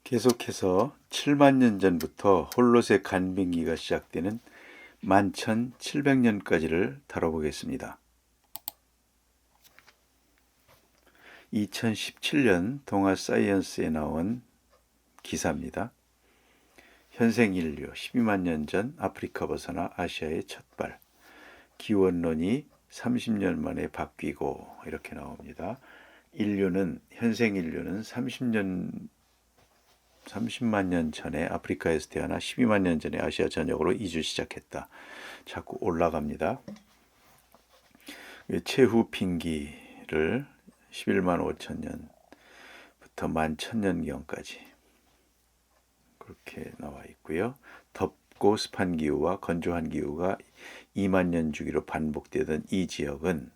계속해서 7만 년 전부터 홀롯의 간빙기가 시작되는 11,700년까지를 다뤄보겠습니다. 2017년 동아사이언스에 나온 기사입니다. 현생 인류 12만 년 전 아프리카 벗어나 아시아의 첫발, 기원론이 30년 만에 바뀌고 이렇게 나옵니다. 현생 인류는 30만 년 전에 아프리카에서 태어나 12만 년 전에 아시아 전역으로 이주 시작했다. 자꾸 올라갑니다. 최후 빙기를 11만 5천 년부터 11,000년경까지 그렇게 나와 있고요. 덥고 습한 기후와 건조한 기후가 2만 년 주기로 반복되던 이 지역은,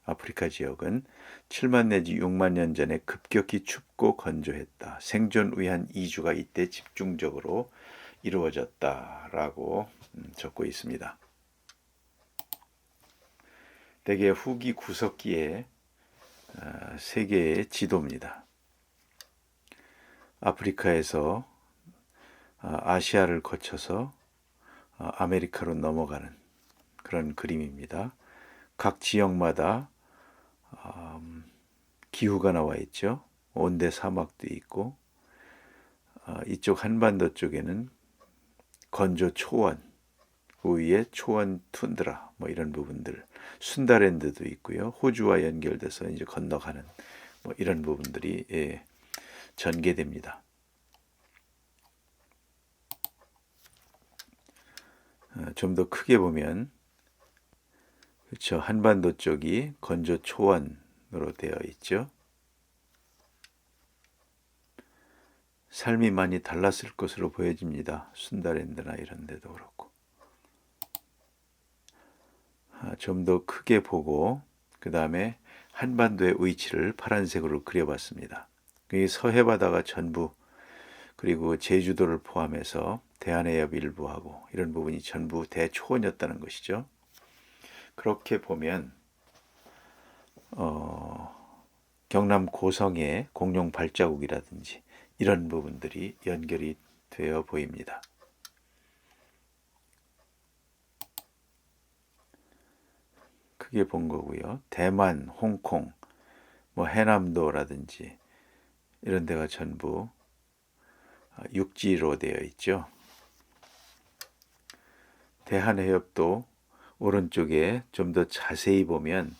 아프리카 지역은 7만 내지 6만 년 전에 급격히 춥고 건조했다. 생존 위한 이주가 이때 집중적으로 이루어졌다라고 적고 있습니다. 대개 후기 구석기에 세계의 지도입니다. 아프리카에서 아시아를 거쳐서 아메리카로 넘어가는 그런 그림입니다. 각 지역마다 기후가 나와 있죠. 온대 사막도 있고, 이쪽 한반도 쪽에는 건조 초원, 그 위에 초원 툰드라 뭐 이런 부분들, 순다랜드도 있고요. 호주와 연결돼서 이제 건너가는 뭐 이런 부분들이 전개됩니다. 좀 더 크게 보면, 그렇죠, 한반도 쪽이 건조 초원으로 되어 있죠. 삶이 많이 달랐을 것으로 보여집니다. 순다랜드나 이런 데도 그렇고. 좀 더 크게 보고 그 다음에 한반도의 위치를 파란색으로 그려봤습니다. 이 서해바다가 전부, 그리고 제주도를 포함해서 대한해협 일부하고 이런 부분이 전부 대초원이었다는 것이죠. 그렇게 보면 경남 고성의 공룡 발자국이라든지 이런 부분들이 연결이 되어 보입니다. 크게 본 거고요. 대만, 홍콩, 뭐 해남도라든지 이런 데가 전부 육지로 되어 있죠. 대한해협도 오른쪽에 좀 더 자세히 보면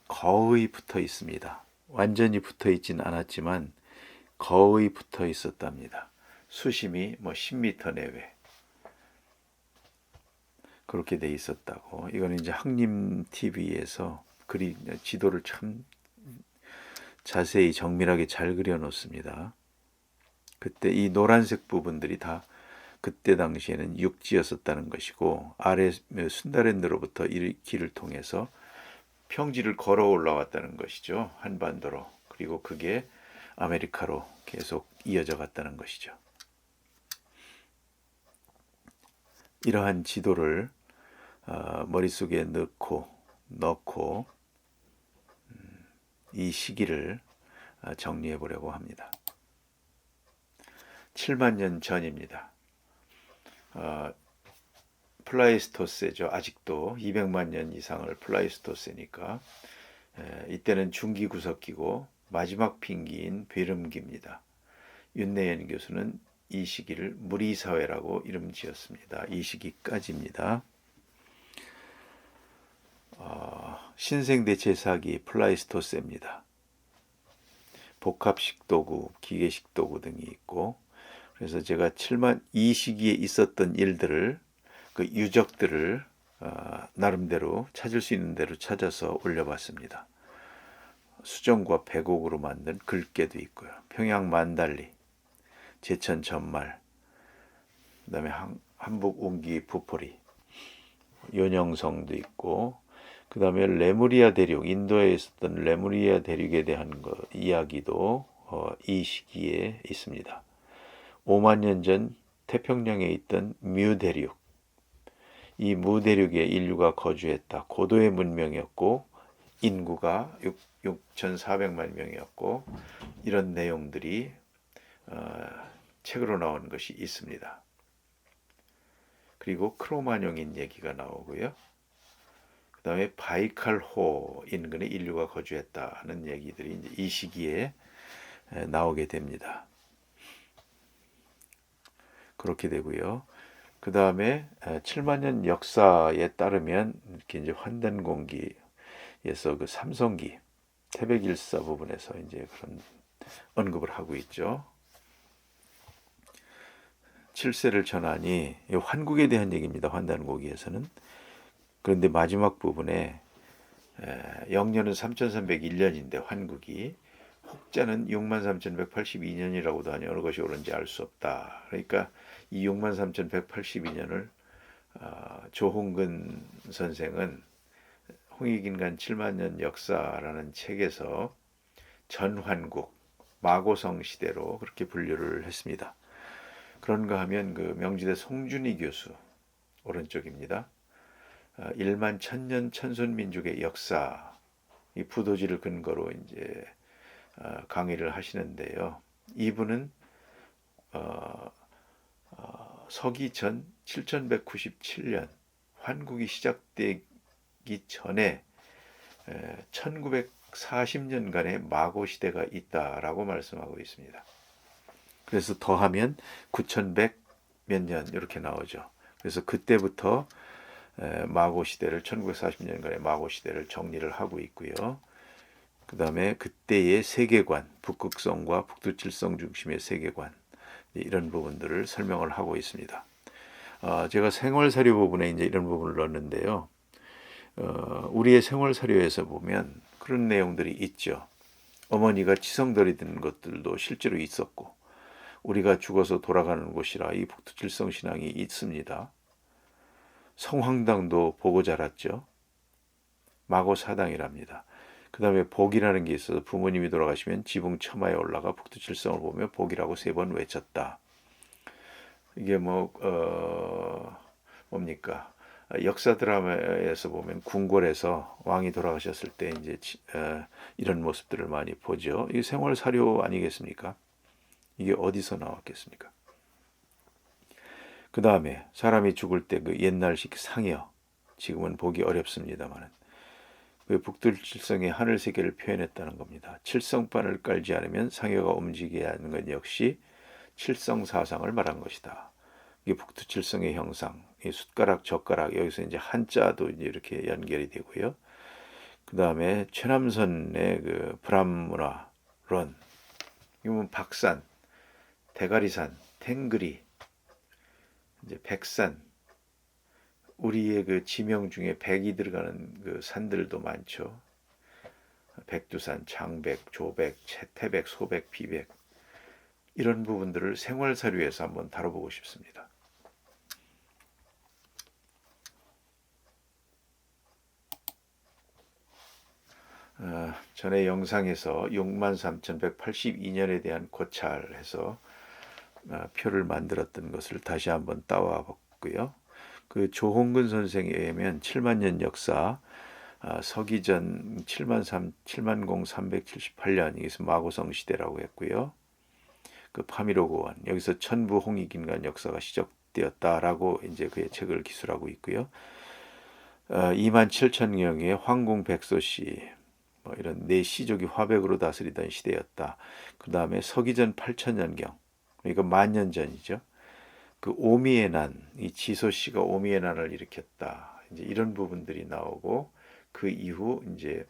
거의 붙어 있습니다. 완전히 붙어 있진 않았지만 거의 붙어 있었답니다. 수심이 뭐 10m 내외 그렇게 돼 있었다고. 이거는 이제 항림 TV에서 지도를 참 자세히 정밀하게 잘 그려 놓습니다. 그때 이 노란색 부분들이 다 그때 당시에는 육지였었다는 것이고, 아래 순다랜드로부터 이 길을 통해서 평지를 걸어 올라왔다는 것이죠. 한반도로. 그리고 그게 아메리카로 계속 이어져 갔다는 것이죠. 이러한 지도를 머릿속에 넣고 이 시기를 정리해 보려고 합니다. 7만 년 전입니다. 플라이스토세죠. 아직도 200만 년 이상을 플라이스토세니까 이때는 중기구석기고 마지막 빙기인 베름기입니다. 윤내연 교수는 이 시기를 무리사회라고 이름 지었습니다. 이 시기까지입니다. 신생대체사기 플라이스토세입니다. 복합식도구, 기계식도구 등이 있고, 그래서 제가 이 시기에 있었던 일들을, 그 유적들을 나름대로 찾을 수 있는 대로 찾아서 올려봤습니다. 수정과 백옥으로 만든 글귀도 있고요. 평양 만달리, 제천 전말, 그 다음에 한북 웅기 부포리, 연영성도 있고, 그 다음에 레무리아 대륙, 인도에 있었던 레무리아 대륙에 대한 이야기도 이 시기에 있습니다. 5만 년 전 태평양에 있던 뮤 대륙, 이 무 대륙에 인류가 거주했다. 고도의 문명이었고 인구가 6,400만 명이었고, 이런 내용들이 책으로 나온 것이 있습니다. 그리고 크로마뇽인 얘기가 나오고요. 그 다음에 바이칼호 인근에 인류가 거주했다 하는 얘기들이 이제 이 시기에 나오게 됩니다. 그렇게 되고요. 그 다음에 7만 년 역사에 따르면 이렇게 이제 환단공기에서 그 삼성기 태백일사 부분에서 이제 그런 언급을 하고 있죠. 7세를 전하니 환국에 대한 얘기입니다. 환단고기에서는. 그런데 마지막 부분에 영년은 3301년인데 환국이 혹자는 63,182년이라고도 하니 어느 것이 옳은지 알 수 없다. 그러니까 이 63,182년을 조홍근 선생은 홍익인간 7만 년 역사라는 책에서 전환국 마고성 시대로 그렇게 분류를 했습니다. 그런가 하면 그 명지대 송준희 교수 오른쪽입니다. 1만 천년 천손민족의 역사 이 부도지를 근거로 이제 강의를 하시는데요. 이분은 서기 전 7197년 환국이 시작되기 전에 1940년간의 마고 시대가 있다라고 말씀하고 있습니다. 그래서 더하면 9100 몇 년 이렇게 나오죠. 그래서 그때부터 마고 시대를 1940년간의 마고 시대를 정리를 하고 있고요. 그 다음에 그때의 세계관, 북극성과 북두칠성 중심의 세계관 이런 부분들을 설명을 하고 있습니다. 제가 생활사료 부분에 이제 이런 부분을 넣었는데요. 우리의 생활사료에서 보면 그런 내용들이 있죠. 어머니가 치성들이 든 것들도 실제로 있었고 우리가 죽어서 돌아가는 곳이라 이 북두칠성 신앙이 있습니다. 성황당도 보고 자랐죠. 마고사당이랍니다. 그 다음에 복이라는 게 있어서 부모님이 돌아가시면 지붕 처마에 올라가 북두칠성을 보며 복이라고 3번 외쳤다. 이게 뭡니까? 역사 드라마에서 보면 궁궐에서 왕이 돌아가셨을 때 이제 이런 모습들을 많이 보죠. 이게 생활 사료 아니겠습니까? 이게 어디서 나왔겠습니까? 그 다음에 사람이 죽을 때 그 옛날식 상여, 지금은 보기 어렵습니다만 그 북두칠성의 하늘 세계를 표현했다는 겁니다. 칠성판을 깔지 않으면 상여가 움직여야 하는 것 역시 칠성사상을 말한 것이다. 이게 북두칠성의 형상, 이 숟가락, 젓가락 여기서 이제 한자도 이제 이렇게 연결이 되고요. 그 다음에 최남선의 그 브람문화론, 이건 박산, 대가리산, 탱그리, 이제 백산, 우리의 그 지명 중에 백이 들어가는 그 산들도 많죠. 백두산, 장백, 조백, 태백, 소백, 비백 이런 부분들을 생활사료에서 한번 다뤄보고 싶습니다. 전에 영상에서 63,182년에 대한 고찰해서 표를 만들었던 것을 다시 한번 따와 봤고요. 그 조홍근 선생에 의하면 7만 년 역사 서기전 7만 378년 이것은 마고성 시대라고 했고요. 그 파미로고원 여기서 천부 홍익인간 역사가 시작되었다라고 이제 그의 책을 기술하고 있고요. 2만 7천경의 황궁 백소씨 이런 네 시족이 화백으로 다스리던 시대였다. 그 다음에 서기전 8천년경 그러니까 만년 전이죠. 그 오미의 난, 이 지소 씨가 오미의 난을 일으켰다. 이제 이런 부분들이 나오고 그 이후 이제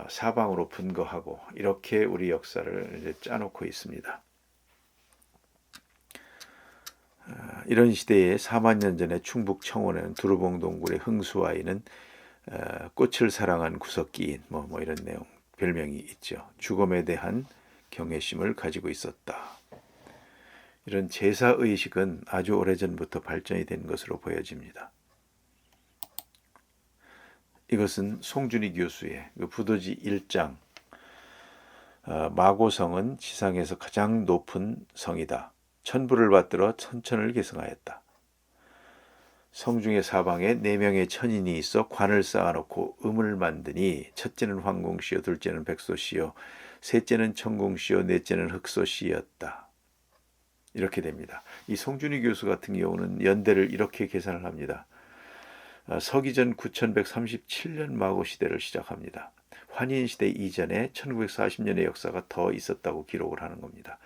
사방으로 분거하고 이렇게 우리 역사를 이제 짜놓고 있습니다. 이런 시대에 4만 년 전에 충북 청원에는 두루봉 동굴의 흥수아이는 꽃을 사랑한 구석기인 뭐 이런 내용 별명이 있죠. 죽음에 대한 경외심을 가지고 있었다. 이런 제사의식은 아주 오래전부터 발전이 된 것으로 보여집니다. 이것은 송준희 교수의 그 부도지 1장 마고성은 지상에서 가장 높은 성이다. 천부를 받들어 천천을 계승하였다. 성중의 사방에 4명의 천인이 있어 관을 쌓아놓고 음을 만드니 첫째는 황공시요 둘째는 백소시요 셋째는 천공시요 넷째는 흑소시였다. 이렇게 됩니다. 이 송준희 교수 같은 경우는 연대를 이렇게 계산을 합니다. 서기전 9137년 마고 시대를 시작합니다. 환인시대 이전에 1940년의 역사가 더 있었다고 기록을 하는 겁니다.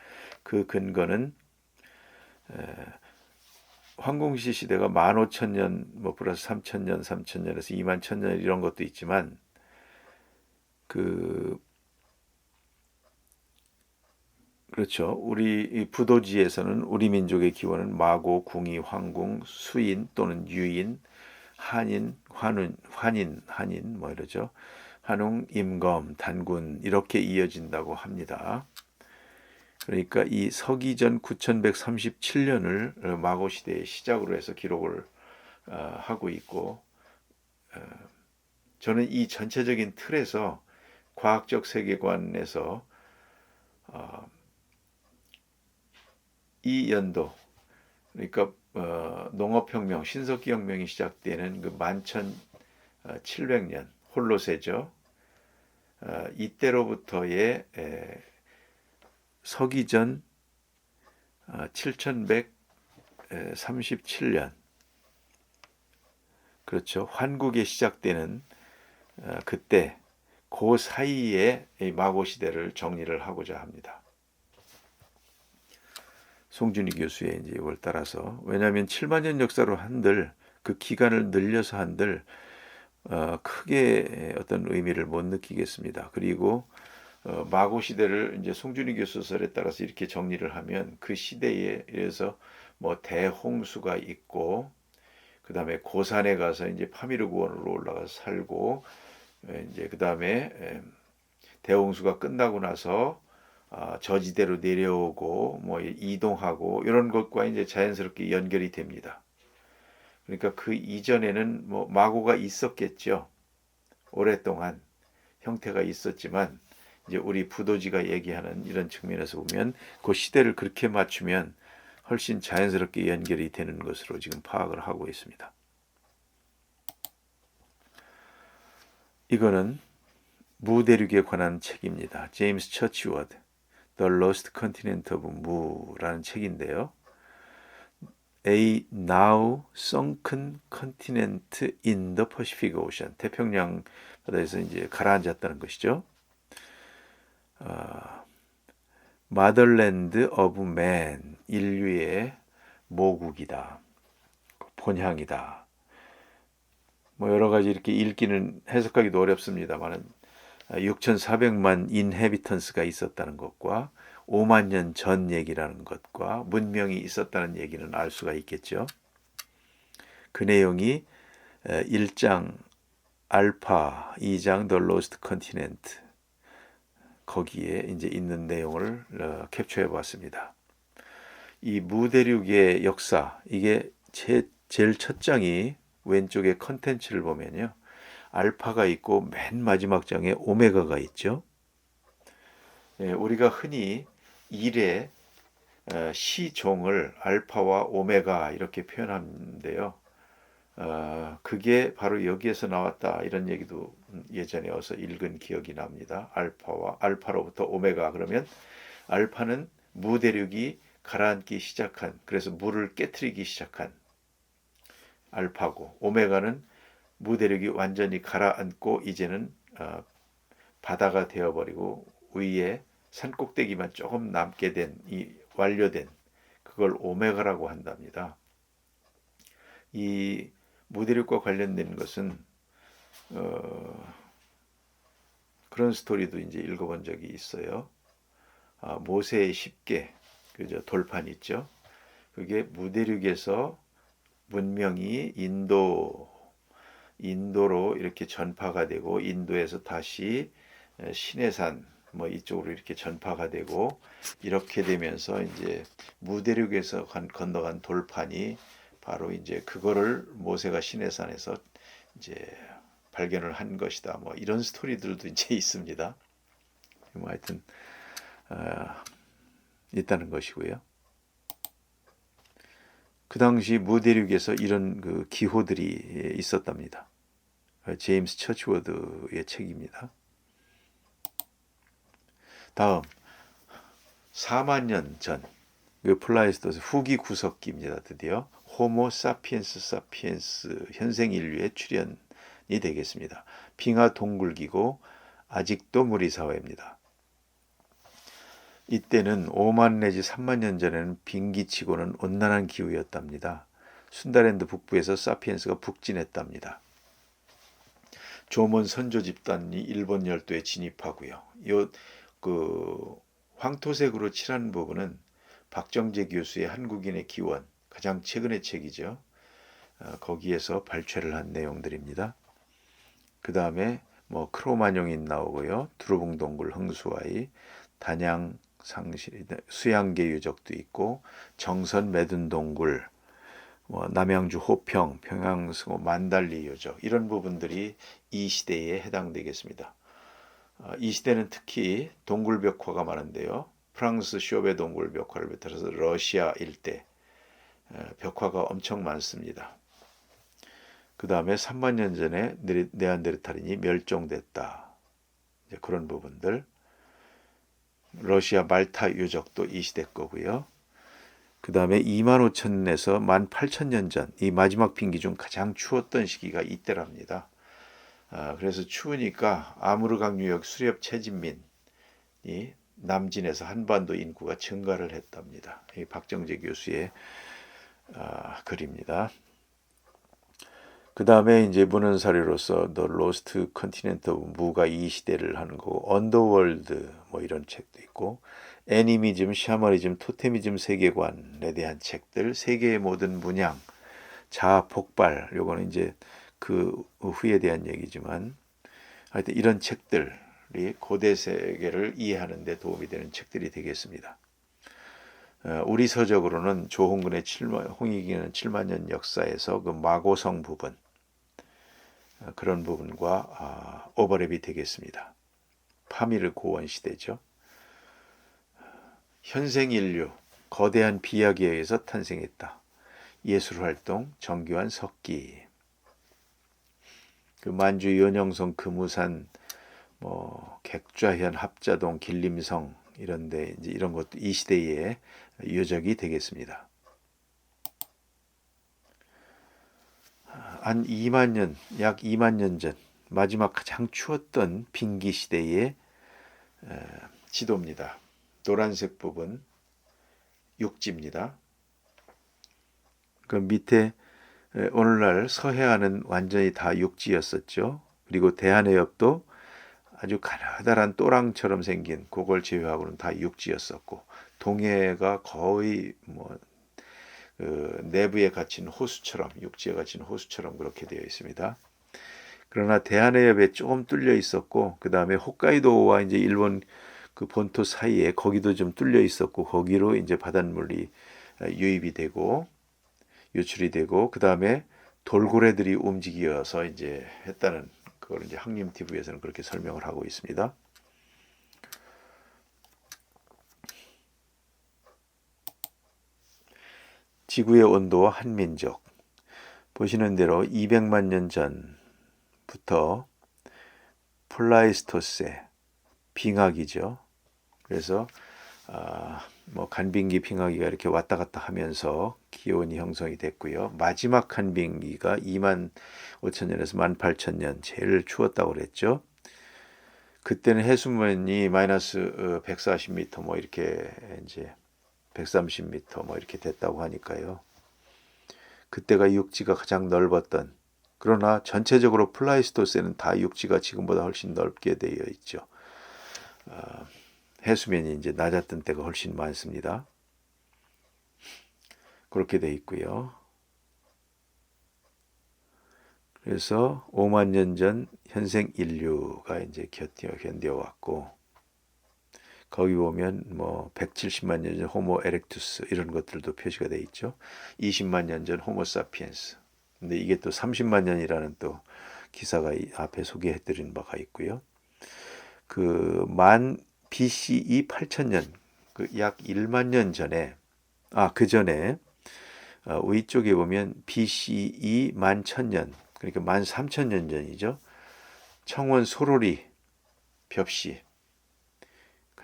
그 근거는 황공시 시대가 15,000년 뭐 플러스 3,000년, 3,000년에서 21,000년 이런 것도 있지만 그렇죠. 우리 부도지에서는 우리 민족의 기원은 마고, 궁이, 황궁, 수인 또는 유인, 한인, 한인 뭐 이러죠. 한웅, 임검, 단군 이렇게 이어진다고 합니다. 그러니까 이 서기전 9137년을 마고 시대의 시작으로 해서 기록을 하고 있고 저는 이 전체적인 틀에서 과학적 세계관에서 이 연도 그러니까 농업혁명, 신석기혁명이 시작되는 그 11,700년 홀로세죠. 이때로부터의 서기전 7137년 그렇죠. 환국이 시작되는 그때 그 사이에 마고 시대를 정리를 하고자 합니다. 송준희 교수의 이제 이걸 따라서 왜냐하면 7만 년 역사로 한들 그 기간을 늘려서 한들 크게 어떤 의미를 못 느끼겠습니다. 그리고 마고 시대를 이제 송준희 교수설에 따라서 이렇게 정리를 하면 그 시대에 의해서 뭐 대홍수가 있고 그 다음에 고산에 가서 이제 파미르구원으로 올라가서 살고 이제 그 다음에 대홍수가 끝나고 나서 저지대로 내려오고 뭐 이동하고 이런 것과 이제 자연스럽게 연결이 됩니다. 그러니까 그 이전에는 뭐 마고가 있었겠죠. 오랫동안 형태가 있었지만 이제 우리 부도지가 얘기하는 이런 측면에서 보면 그 시대를 그렇게 맞추면 훨씬 자연스럽게 연결이 되는 것으로 지금 파악을 하고 있습니다. 이거는 무대륙에 관한 책입니다. 제임스 처치워드 The Lost Continent of Mu라는 책인데요. A now sunken continent in the Pacific Ocean. 태평양 바다에서 이제 가라앉았다는 것이죠. Motherland of Man. 인류의 모국이다. 본향이다. 뭐 여러 가지 이렇게 읽기는 해석하기도 어렵습니다만은 6,400만 인헤비턴스가 있었다는 것과 5만 년 전 얘기라는 것과 문명이 있었다는 얘기는 알 수가 있겠죠. 그 내용이 1장 알파, 2장 The Lost Continent 거기에 이제 있는 내용을 캡처해 보았습니다. 이 무대륙의 역사 이게 제일 첫 장이 왼쪽에 컨텐츠를 보면요. 알파가 있고 맨 마지막 장에 오메가가 있죠. 우리가 흔히 일의 시종을 알파와 오메가 이렇게 표현하는데요. 그게 바로 여기에서 나왔다 이런 얘기도 예전에 어서 읽은 기억이 납니다. 알파로부터 오메가 그러면 알파는 무대륙이 가라앉기 시작한 그래서 물을 깨트리기 시작한 알파고 오메가는 무대륙이 완전히 가라앉고 이제는 바다가 되어버리고 위에 산꼭대기만 조금 남게 된 이 완료된 그걸 오메가라고 한답니다. 이 무대륙과 관련된 것은 그런 스토리도 이제 읽어본 적이 있어요. 모세의 10개 그죠 돌판 있죠. 그게 무대륙에서 문명이 인도로 이렇게 전파가 되고 인도에서 다시 시내산 뭐 이쪽으로 이렇게 전파가 되고 이렇게 되면서 이제 무대륙에서 건너간 돌판이 바로 이제 그거를 모세가 시내산에서 이제 발견을 한 것이다. 뭐 이런 스토리들도 이제 있습니다. 뭐 하여튼 있다는 것이고요. 그 당시 무대륙에서 이런 그 기호들이 있었답니다. 제임스 처치워드의 책입니다. 다음 4만 년 전 그 플라이스토스 후기 구석기입니다. 드디어 호모 사피엔스 사피엔스 현생 인류의 출현이 되겠습니다. 빙하 동굴기고 아직도 무리사회입니다. 이때는 5만 내지 3만 년 전에는 빙기치고는 온난한 기후였답니다. 순다랜드 북부에서 사피엔스가 북진했답니다. 조몬 선조 집단이 일본 열도에 진입하고요. 황토색으로 칠한 부분은 박정재 교수의 한국인의 기원, 가장 최근의 책이죠. 거기에서 발췌를 한 내용들입니다. 그 다음에 크로마뇽이 나오고요. 두루붕동굴 흥수아이, 단양 상실, 수양계 유적도 있고 정선 매둔동굴, 남양주 호평, 평양승호 만달리 유적 이런 부분들이 이 시대에 해당되겠습니다. 이 시대는 특히 동굴 벽화가 많은데요. 프랑스 쇼베 동굴 벽화를 비롯해서 러시아 일대 벽화가 엄청 많습니다. 그 다음에 3만 년 전에 네안데르탈인이 멸종됐다. 이제 그런 부분들. 러시아 말타 유적도 이 시대 거고요. 그 다음에 2만 5천 년에서 1만 8천 년 전, 이 마지막 빙기 중 가장 추웠던 시기가 이때랍니다. 그래서 추우니까 아무르강 유역 수렵 채진민이 남진에서 한반도 인구가 증가를 했답니다. 이 박정재 교수의 글입니다. 그 다음에 이제 문헌사료로서 The Lost Continent of 무가 이 시대를 하는 거고 언더월드 이런 책도 있고 애니미즘, 샤머니즘, 토테미즘 세계관에 대한 책들, 세계의 모든 문양, 자아 폭발, 요거는 이제 그 후에 대한 얘기지만 하여튼 이런 책들이 고대 세계를 이해하는 데 도움이 되는 책들이 되겠습니다. 우리 서적으로는 조홍근의 홍익인은 7만 년 역사에서 그 마고성 부분 그런 부분과 오버랩이 되겠습니다. 파미르 고원 시대죠. 현생 인류, 거대한 비약에 의해서 탄생했다. 예술활동, 정교한 석기. 그 만주 연영성, 금우산, 객좌현, 합자동, 길림성 이런데 이제 이런 것도 이 시대의 유적이 되겠습니다. 한 2만 년, 약 2만 년 전 마지막 가장 추웠던 빙기 시대의 지도입니다. 노란색 부분 육지입니다. 그 밑에 오늘날 서해안은 완전히 다 육지였었죠. 그리고 대한해협도 아주 가느다란 또랑처럼 생긴 그걸 제외하고는 다 육지였었고 동해가 거의 내부에 갇힌 호수처럼 육지에 갇힌 호수처럼 그렇게 되어 있습니다. 그러나 대한해협에 조금 뚫려 있었고 그 다음에 홋카이도와 이제 일본 그 본토 사이에 거기도 좀 뚫려 있었고 거기로 이제 바닷물이 유입이 되고 유출이 되고 그 다음에 돌고래들이 움직여서 이제 했다는 그걸 이제 항림 TV에서는 그렇게 설명을 하고 있습니다. 지구의 온도와 한민족 보시는 대로 200만 년 전부터 플라이스토세 빙하기죠. 그래서 간빙기 빙하기가 이렇게 왔다 갔다 하면서 기온이 형성이 됐고요. 마지막 간빙기가 2만 5천 년에서 1만 8천 년 제일 추웠다고 그랬죠. 그때는 해수면이 마이너스 140m 이렇게 이제 130m 이렇게 됐다고 하니까요. 그때가 육지가 가장 넓었던 그러나 전체적으로 플라이스토세는 다 육지가 지금보다 훨씬 넓게 되어 있죠. 해수면이 이제 낮았던 때가 훨씬 많습니다. 그렇게 되어 있고요. 그래서 5만 년 전 현생 인류가 이제 견뎌왔고 거기 보면 170만 년 전 호모 에렉투스 이런 것들도 표시가 되어 있죠. 20만 년 전 호모 사피엔스. 근데 이게 또 30만 년이라는 또 기사가 앞에 소개해드린 바가 있고요. 만 BCE 8천년, 약 1만 년 전에, 그 전에 위쪽에 보면 BCE 11,000년, 그러니까 13,000년 전이죠. 청원 소로리 벽시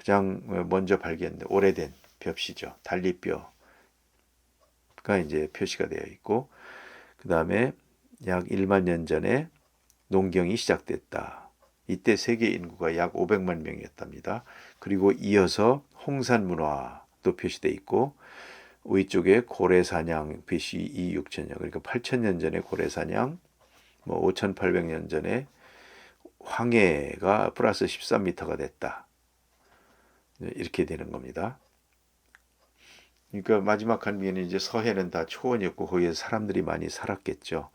가장 먼저 발견된 오래된 벽시죠. 달리뼈가 이제 표시가 되어 있고, 그 다음에 약 1만 년 전에 농경이 시작됐다. 이때 세계 인구가 약 500만 명이었답니다. 그리고 이어서 홍산 문화도 표시되어 있고, 위쪽에 고래 사냥 BCE 6천년, 그러니까 8천년 전에 고래 사냥, 뭐 5,800년 전에 황해가 플러스 13m가 됐다. 이렇게 되는 겁니다. 그러니까 마지막 한미에는 이제 서해는 다 초원이었고 거기에 사람들이 많이 살았겠죠.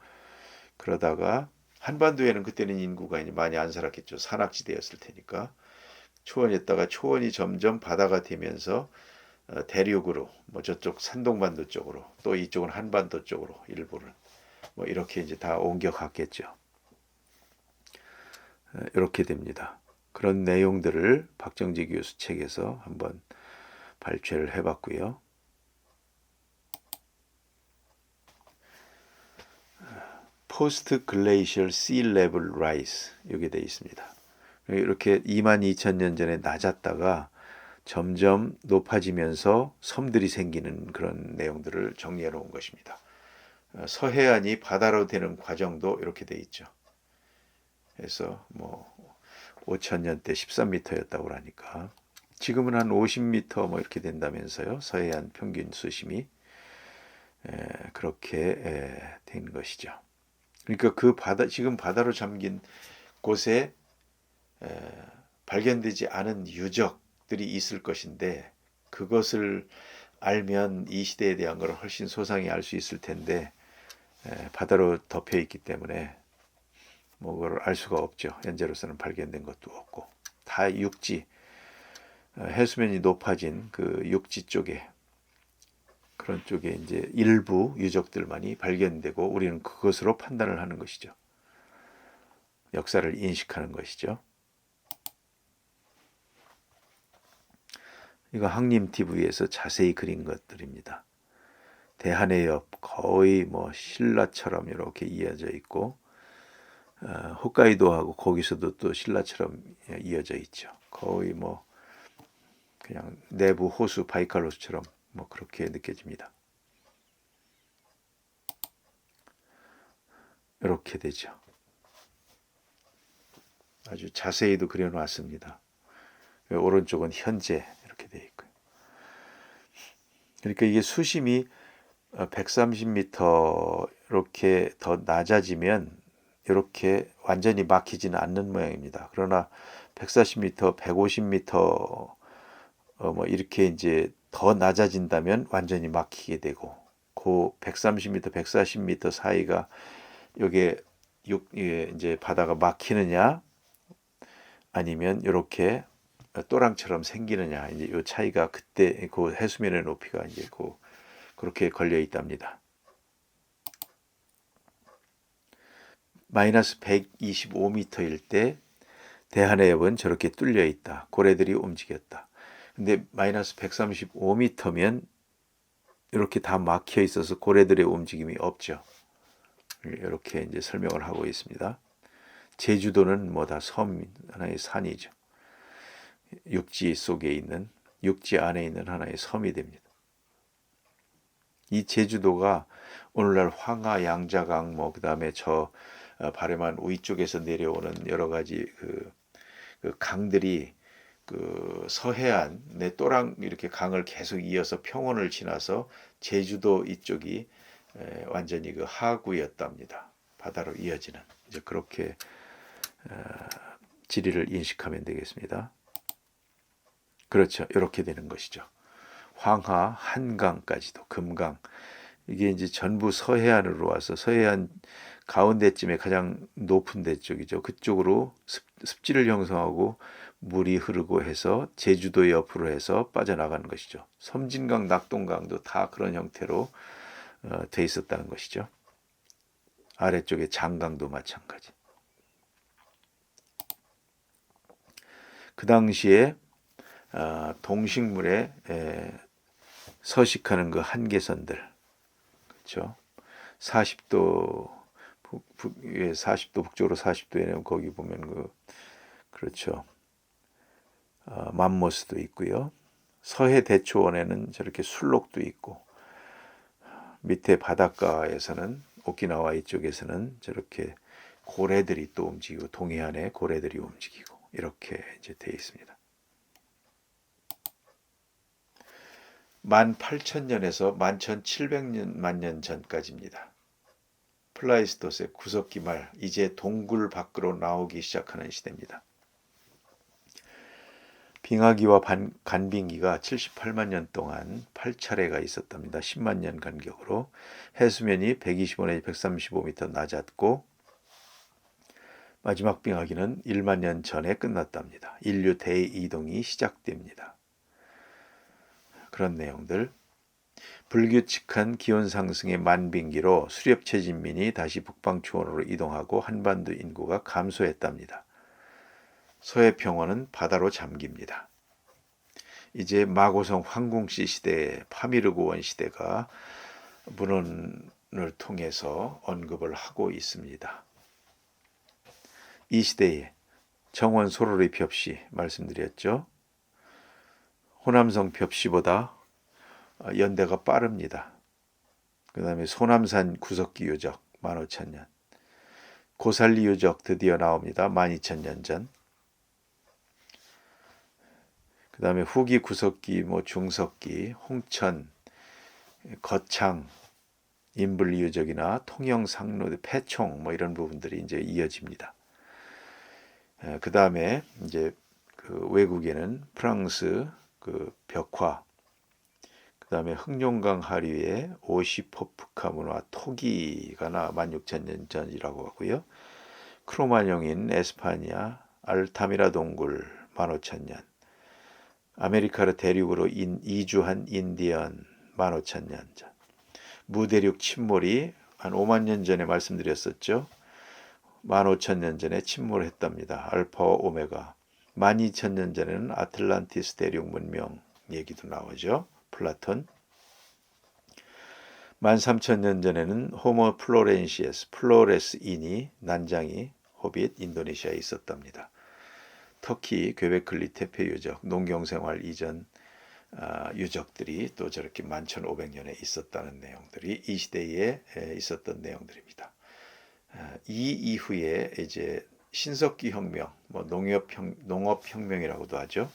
그러다가 한반도에는 그때는 인구가 이제 많이 안 살았겠죠. 산악지대였을 테니까. 초원이었다가 초원이 점점 바다가 되면서 대륙으로 뭐 저쪽 산동반도 쪽으로 또 이쪽은 한반도 쪽으로 일부는 뭐 이렇게 이제 다 옮겨갔겠죠. 이렇게 됩니다. 그런 내용들을 박정지 교수 책에서 한번 발췌를 해봤고요. 포스트 글레이셜 씨 레벨 라이스 여기에 되어 있습니다. 이렇게 22,000년 전에 낮았다가 점점 높아지면서 섬들이 생기는 그런 내용들을 정리해 놓은 것입니다. 서해안이 바다로 되는 과정도 이렇게 되어 있죠. 그래서 뭐 5,000년 때 13m였다고 하니까 지금은 한 50m 뭐 이렇게 된다면서요. 서해안 평균 수심이 그렇게 된 것이죠. 그러니까 그 바다 지금 바다로 잠긴 곳에 발견되지 않은 유적들이 있을 것인데 그것을 알면 이 시대에 대한 걸 훨씬 소상히 알 수 있을 텐데 바다로 덮여 있기 때문에 뭐 그걸 알 수가 없죠. 현재로서는 발견된 것도 없고 다 육지 해수면이 높아진 그 육지 쪽에 그런 쪽에 이제 일부 유적들만이 발견되고 우리는 그것으로 판단을 하는 것이죠. 역사를 인식하는 것이죠. 이거 항림 TV에서 자세히 그린 것들입니다. 대한해 옆 거의 뭐 신라처럼 이렇게 이어져 있고 홋카이도하고 거기서도 또 신라처럼 이어져 있죠. 거의 뭐 그냥 내부 호수 바이칼 호수처럼 뭐 그렇게 느껴집니다. 이렇게 되죠. 아주 자세히도 그려놨습니다. 오른쪽은 현재 이렇게 되어 있고요. 그러니까 이게 수심이 130m 이렇게 더 낮아지면 이렇게 완전히 막히지는 않는 모양입니다. 그러나 140m, 150m 뭐 이렇게 이제 더 낮아진다면 완전히 막히게 되고 그 130m, 140m 사이가 이게 이제 바다가 막히느냐 아니면 이렇게 또랑처럼 생기느냐 이제 이 차이가 그때 그 해수면의 높이가 이제 그렇게 걸려 있답니다. 마이너스 125m일 때 대한해협은 저렇게 뚫려 있다. 고래들이 움직였다. 근데 마이너스 135m면 이렇게 다 막혀 있어서 고래들의 움직임이 없죠. 이렇게 이제 설명을 하고 있습니다. 제주도는 뭐 다 섬, 하나의 산이죠. 육지 속에 있는, 육지 안에 있는 하나의 섬이 됩니다. 이 제주도가 오늘날 황하, 양자강, 뭐 그다음에 저 바레만 위쪽에서 내려오는 여러 가지 그 강들이 그 서해안의 또랑 이렇게 강을 계속 이어서 평원을 지나서 제주도 이쪽이 완전히 그 하구였답니다. 바다로 이어지는 이제 그렇게 지리를 인식하면 되겠습니다. 그렇죠. 이렇게 되는 것이죠. 황하, 한강까지도 금강 이게 이제 전부 서해안으로 와서 서해안 가운데쯤에 가장 높은 데 쪽이죠. 그쪽으로 습지를 형성하고 물이 흐르고 해서 제주도 옆으로 해서 빠져나가는 것이죠. 섬진강, 낙동강도 다 그런 형태로 돼 있었다는 것이죠. 아래쪽에 장강도 마찬가지. 그 당시에 동식물에 서식하는 그 한계선들, 그렇죠? 40도 40도 북쪽으로 40도에는 거기 보면 그렇죠. 맘모스도 있고요. 서해 대초원에는 저렇게 술록도 있고 밑에 바닷가에서는 오키나와 이쪽에서는 저렇게 고래들이 또 움직이고 동해안에 고래들이 움직이고 이렇게 이제 되어 있습니다. 18,000년에서 11,700만 년 전까지입니다. 플라이스토세 구석기 말 이제 동굴 밖으로 나오기 시작하는 시대입니다. 빙하기와 간빙기가 78만 년 동안 8차례가 있었답니다. 10만 년 간격으로 해수면이 125내지 135m 낮았고 마지막 빙하기는 1만 년 전에 끝났답니다. 인류 대이동이 시작됩니다. 그런 내용들. 불규칙한 기온 상승의 만빙기로 수렵체진민이 다시 북방초원으로 이동하고 한반도 인구가 감소했답니다. 서해평원은 바다로 잠깁니다. 이제 마고성 황궁씨 시대의 파미르고원 시대가 문헌을 통해서 언급을 하고 있습니다. 이 시대에 정원 소로리 벽시 말씀드렸죠. 호남성 벽시보다 연대가 빠릅니다. 그 다음에 소남산 구석기 유적 15,000년, 고살리 유적 드디어 나옵니다. 12,000년 전. 그 다음에 후기 구석기, 중석기, 홍천, 거창, 인블리 유적이나 통영 상로, 패총 이런 부분들이 이제 이어집니다. 그 다음에 이제 그 외국에는 프랑스 그 벽화, 그 다음에 흑룡강 하류의 오시포프카 문화 토기가 16,000년 전이라고 하고요. 크로마뇽인 에스파니아 알타미라 동굴 15,000년, 아메리카르 대륙으로 이주한 인디언 15,000년 전, 무대륙 침몰이 한 5만 년 전에 말씀드렸었죠. 15,000년 전에 침몰했답니다. 알파와 오메가. 12,000년 전에는 아틀란티스 대륙 문명 얘기도 나오죠. 플라톤. 13,000년 전에는 호모 플로렌시에스, 플로레스인이 난장이 호빗 인도네시아에 있었답니다. 터키 괴베클리 테페 유적, 농경생활 이전 유적들이 또 저렇게 11,500년에 있었다는 내용들이 이 시대에 있었던 내용들입니다. 이 이후에 이제 신석기 혁명, 농업혁명이라고도 하죠.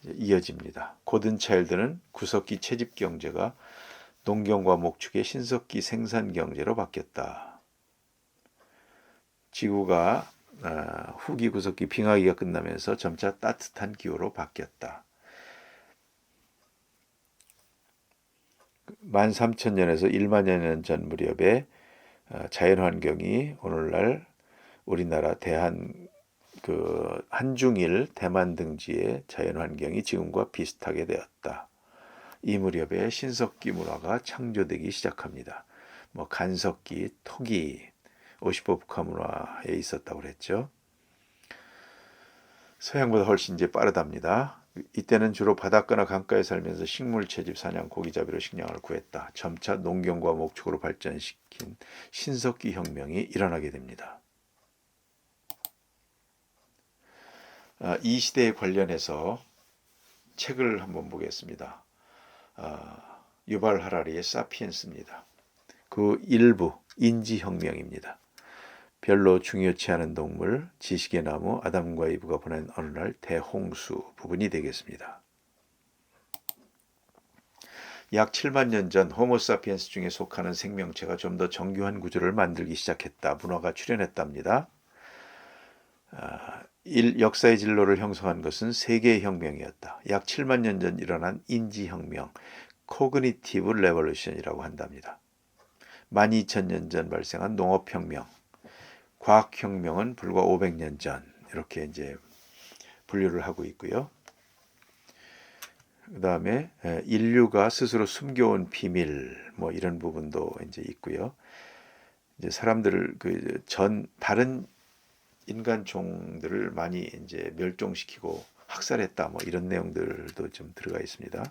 이어집니다. 고든차일드는 구석기 채집 경제가 농경과 목축의 신석기 생산 경제로 바뀌었다. 지구가 후기 구석기 빙하기가 끝나면서 점차 따뜻한 기후로 바뀌었다. 13,000년에서 1만 년 전 무렵에 자연환경이 오늘날 우리나라 한중일 대만 등지의 자연환경이 지금과 비슷하게 되었다. 이 무렵에 신석기 문화가 창조되기 시작합니다. 간석기, 토기, 오시포프카 문화에 있었다고 그랬죠. 서양보다 훨씬 이제 빠르답니다. 이때는 주로 바닷가나 강가에 살면서 식물 채집, 사냥, 고기잡이로 식량을 구했다. 점차 농경과 목축으로 발전시킨 신석기 혁명이 일어나게 됩니다. 이 시대에 관련해서 책을 한번 보겠습니다. 유발 하라리의 사피엔스입니다. 그 일부 인지혁명입니다. 별로 중요치 않은 동물, 지식의 나무, 아담과 이브가 보낸 어느 날 대홍수 부분이 되겠습니다. 약 7만 년 전 호모사피엔스 중에 속하는 생명체가 좀 더 정교한 구조를 만들기 시작했다. 문화가 출현했답니다. 역사의 진로를 형성한 것은 세계의 혁명이었다. 약 7만 년 전 일어난 인지혁명, 코그니티브 레볼루션이라고 한답니다. 12,000년 전 발생한 농업혁명, 과학혁명은 불과 500년 전 이렇게 이제 분류를 하고 있고요. 그 다음에 인류가 스스로 숨겨온 비밀 이런 부분도 이제 있고요. 이제 사람들을 다른 인간 종들을 많이 이제 멸종시키고 학살했다 이런 내용들도 좀 들어가 있습니다.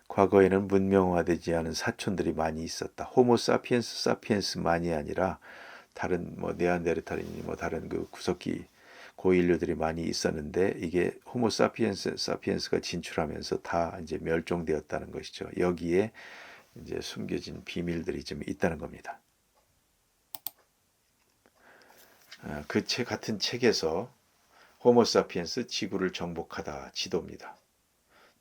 과거에는 문명화되지 않은 사촌들이 많이 있었다. 호모 사피엔스만이 아니라 다른 네안데르탈인이 다른 구석기 고인류들이 많이 있었는데 이게 호모 사피엔스가 진출하면서 다 이제 멸종되었다는 것이죠. 여기에 이제 숨겨진 비밀들이 좀 있다는 겁니다. 그 같은 책에서 호모 사피엔스 지구를 정복하다 지도입니다.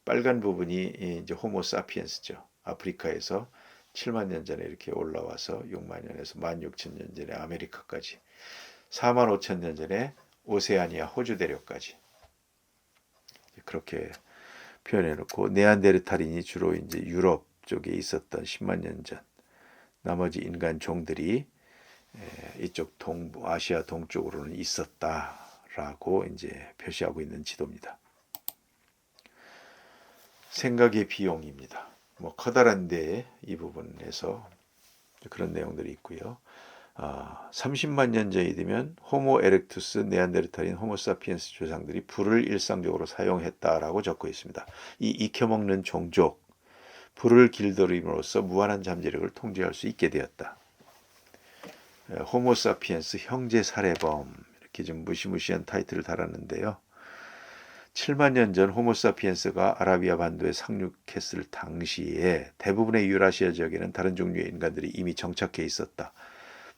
빨간 부분이 이제 호모 사피엔스죠. 아프리카에서 7만 년 전에 이렇게 올라와서 6만 년에서 16,000년 전에 아메리카까지 4만 5천 년 전에 오세아니아 호주 대륙까지 그렇게 표현해 놓고 네안데르탈인이 주로 이제 유럽 쪽에 있었던 10만 년 전 나머지 인간 종들이 이쪽 동부 아시아 동쪽으로는 있었다라고 이제 표시하고 있는 지도입니다. 생각의 비용입니다. 뭐 커다란데 이 부분에서 그런 내용들이 있고요. 30만 년 전이 되면 호모 에렉투스, 네안데르탈인, 호모사피엔스 조상들이 불을 일상적으로 사용했다라고 적고 있습니다. 이 익혀먹는 종족, 불을 길들임으로써 무한한 잠재력을 통제할 수 있게 되었다. 호모사피엔스 형제 살해범 이렇게 좀 무시무시한 타이틀을 달았는데요. 7만 년 전 호모사피엔스가 아라비아 반도에 상륙했을 당시에 대부분의 유라시아 지역에는 다른 종류의 인간들이 이미 정착해 있었다.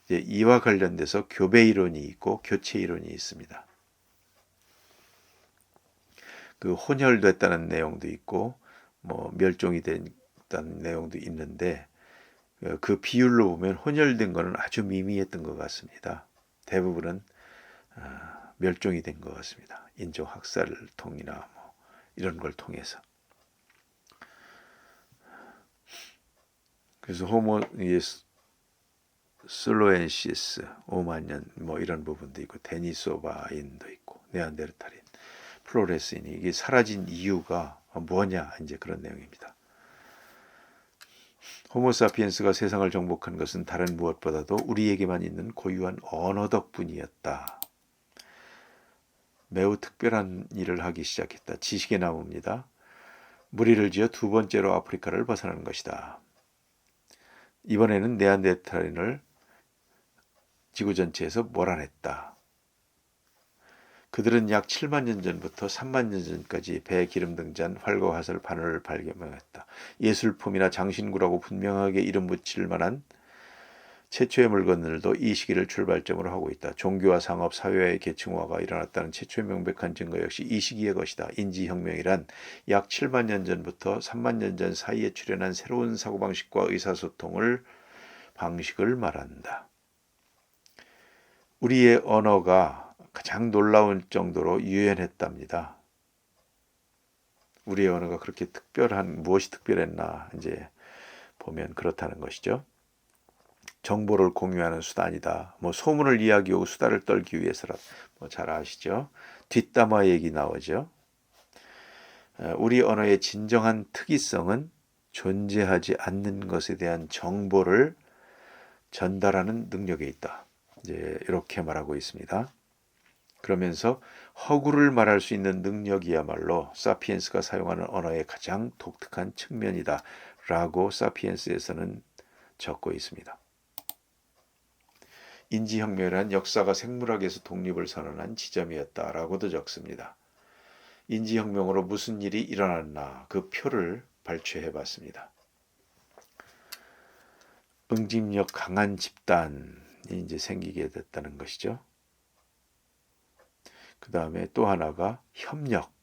이와 관련돼서 교배 이론이 있고 교체 이론이 있습니다. 그 혼혈됐다는 내용도 있고 뭐 멸종이 됐다는 내용도 있는데 그 비율로 보면 혼혈된 것은 아주 미미했던 것 같습니다. 대부분은 멸종이 된 것 같습니다. 인종 학살을 통이나 뭐 이런 걸 통해서. 그래서 호모 슬로엔시스 5만 년 뭐 이런 부분도 있고 데니소바인도 있고 네안데르탈인, 플로레스인이 이게 사라진 이유가 뭐냐 이제 그런 내용입니다. 호모사피엔스가 세상을 정복한 것은 다른 무엇보다도 우리에게만 있는 고유한 언어 덕분이었다. 매우 특별한 일을 하기 시작했다. 지식의 나무입니다. 무리를 지어 두 번째로 아프리카를 벗어나는 것이다. 이번에는 네안데르탈인을 지구 전체에서 몰아냈다. 그들은 약 7만 년 전부터 3만 년 전까지 배 기름 등잔, 활과 화살, 바늘을 발견했다. 예술품이나 장신구라고 분명하게 이름 붙일 만한 최초의 물건들도 이 시기를 출발점으로 하고 있다. 종교와 상업, 사회의 계층화가 일어났다는 최초의 명백한 증거 역시 이 시기의 것이다. 인지혁명이란 약 7만 년 전부터 3만 년 전 사이에 출현한 새로운 사고방식과 의사소통을 방식을 말한다. 우리의 언어가 가장 놀라운 정도로 유연했답니다. 우리의 언어가 그렇게 무엇이 특별했나 이제 보면 그렇다는 것이죠. 정보를 공유하는 수단이다. 뭐 소문을 이야기하고 수다를 떨기 위해서라. 뭐 잘 아시죠? 뒷담화 얘기 나오죠. 우리 언어의 진정한 특이성은 존재하지 않는 것에 대한 정보를 전달하는 능력에 있다. 이제 이렇게 말하고 있습니다. 그러면서 허구를 말할 수 있는 능력이야말로 사피엔스가 사용하는 언어의 가장 독특한 측면이다 라고 사피엔스에서는 적고 있습니다. 인지혁명이란 역사가 생물학에서 독립을 선언한 지점이었다라고도 적습니다. 인지혁명으로 무슨 일이 일어났나 그 표를 발췌해 봤습니다. 응집력 강한 집단이 이제 생기게 됐다는 것이죠. 그 다음에 또 하나가 협력,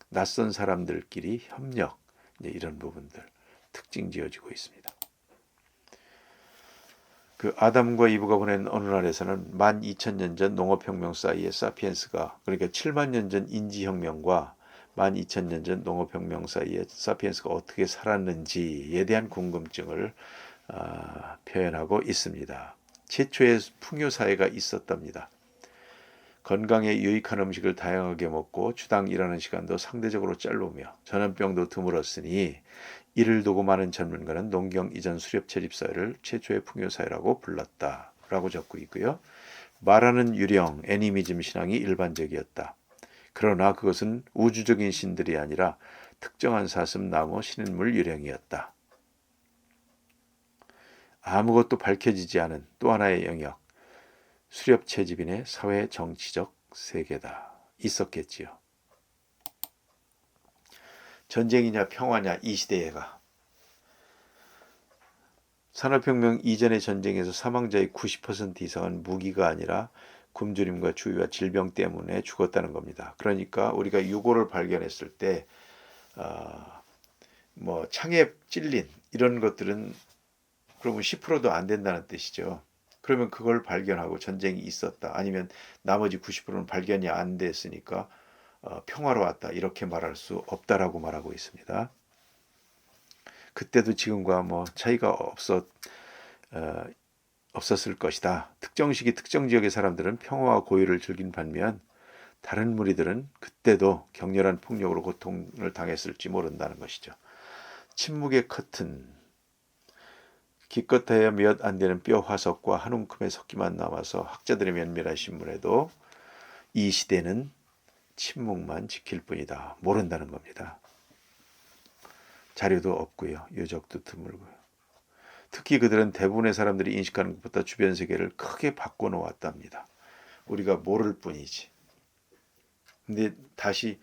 낯선 사람들끼리 협력, 이제 이런 부분들 특징 지어지고 있습니다. 그 아담과 이브가 보낸 어느 날에서는 12,000년 전 농업혁명 사이에 사피엔스가 그러니까 7만 년 전 인지혁명과 12,000년 전 농업혁명 사이에 사피엔스가 어떻게 살았는지에 대한 궁금증을 표현하고 있습니다. 최초의 풍요사회가 있었답니다. 건강에 유익한 음식을 다양하게 먹고 주당 일하는 시간도 상대적으로 짧으며 전염병도 드물었으니 이를 두고 많은 전문가는 농경 이전 수렵 채집사회를 최초의 풍요사회라고 불렀다라고 적고 있고요. 말하는 유령, 애니미즘 신앙이 일반적이었다. 그러나 그것은 우주적인 신들이 아니라 특정한 사슴, 나무, 신인물 유령이었다. 아무것도 밝혀지지 않은 또 하나의 영역, 수렵 채집인의 사회 정치적 세계다. 있었겠지요. 전쟁이냐 평화냐 이 시대에가. 산업혁명 이전의 전쟁에서 사망자의 90% 이상은 무기가 아니라 굶주림과 주위와 질병 때문에 죽었다는 겁니다. 그러니까 우리가 유골을 발견했을 때 뭐 창에 찔린 이런 것들은 그러면 10%도 안 된다는 뜻이죠. 그러면 그걸 발견하고 전쟁이 있었다. 아니면 나머지 90%는 발견이 안 됐으니까 평화로웠다. 이렇게 말할 수 없다라고 말하고 있습니다. 그때도 지금과 뭐 차이가 없었을 것이다. 특정 시기 특정 지역의 사람들은 평화와 고요를 즐긴 반면 다른 무리들은 그때도 격렬한 폭력으로 고통을 당했을지 모른다는 것이죠. 침묵의 커튼. 기껏해야 몇 안 되는 뼈 화석과 한 움큼의 석기만 남아서 학자들의 면밀한 신문에도 이 시대는 침묵만 지킬 뿐이다. 모른다는 겁니다. 자료도 없고요. 유적도 드물고요. 특히 그들은 대부분의 사람들이 인식하는 것보다 주변 세계를 크게 바꿔놓았답니다. 우리가 모를 뿐이지. 근데 다시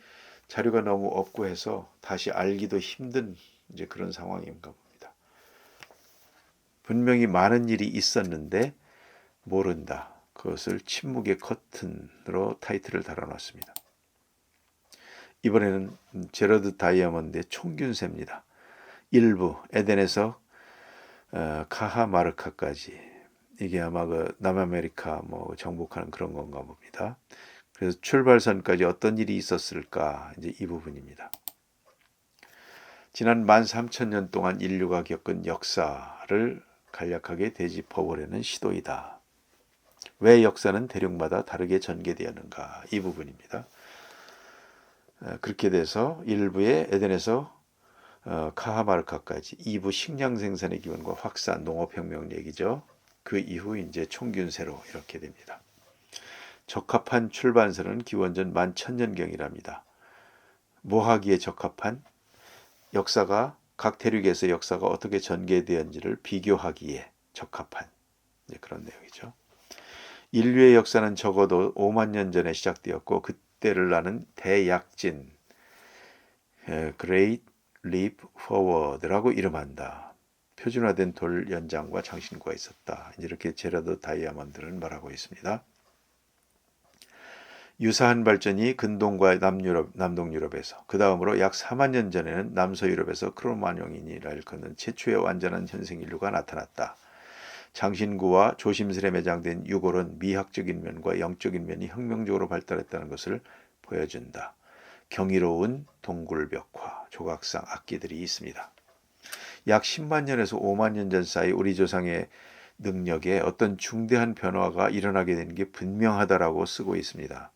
자료가 너무 없고 해서 다시 알기도 힘든 이제 그런 상황인가 봅니다. 분명히 많은 일이 있었는데 모른다. 그것을 침묵의 커튼으로 타이틀을 달아놨습니다. 이번에는 제러드 다이아몬드의 총균세입니다. 일부 에덴에서 카하마르카까지. 이게 아마 그 남아메리카 뭐 정복하는 그런 건가 봅니다. 그래서 출발선까지 어떤 일이 있었을까 이제 이 부분입니다. 지난 13,000년 동안 인류가 겪은 역사를 간략하게 되짚어보려는 시도이다. 왜 역사는 대륙마다 다르게 전개되었는가 이 부분입니다. 그렇게 돼서 1부의 에덴에서 카하마르카까지 2부 식량 생산의 기원과 확산 농업혁명 얘기죠. 그 이후 이제 총균세로 이렇게 됩니다. 적합한 출발선은 기원전 11,000년경이랍니다. 뭐 하기에 적합한? 역사가 각 대륙에서 역사가 어떻게 전개되었는지를 비교하기에 적합한 그런 내용이죠. 인류의 역사는 적어도 5만 년 전에 시작되었고 그때를 나는 대약진 Great Leap Forward라고 이름한다. 표준화된 돌 연장과 장신구가 있었다. 이렇게 제러드 다이아몬드는 말하고 있습니다. 유사한 발전이 근동과 남동 유럽에서 그 다음으로 약 4만 년 전에는 남서유럽에서 크로마뇽인이라를 걷는 최초의 완전한 현생 인류가 나타났다. 장신구와 조심스레 매장된 유골은 미학적인 면과 영적인 면이 혁명적으로 발달했다는 것을 보여준다. 경이로운 동굴벽화, 조각상 악기들이 있습니다. 약 10만 년에서 5만 년 전 사이 우리 조상의 능력에 어떤 중대한 변화가 일어나게 되는 게 분명하다라고 쓰고 있습니다.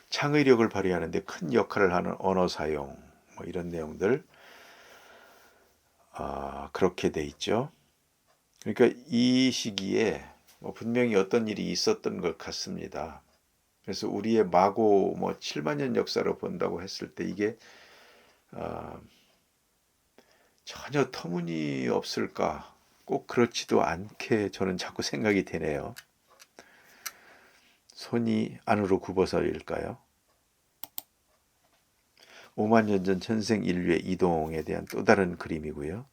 창의력을 발휘하는 데 큰 역할을 하는 언어 사용 뭐 이런 내용들 그렇게 돼 있죠. 그러니까 이 시기에 분명히 어떤 일이 있었던 것 같습니다. 그래서 우리의 마고 7만 년 역사로 본다고 했을 때 이게 전혀 터무니없을까? 꼭 그렇지도 않게 저는 자꾸 생각이 되네요. 손이 안으로 굽어서일까요? 5만 년 전 현생 인류의 이동에 대한 또 다른 그림이고요.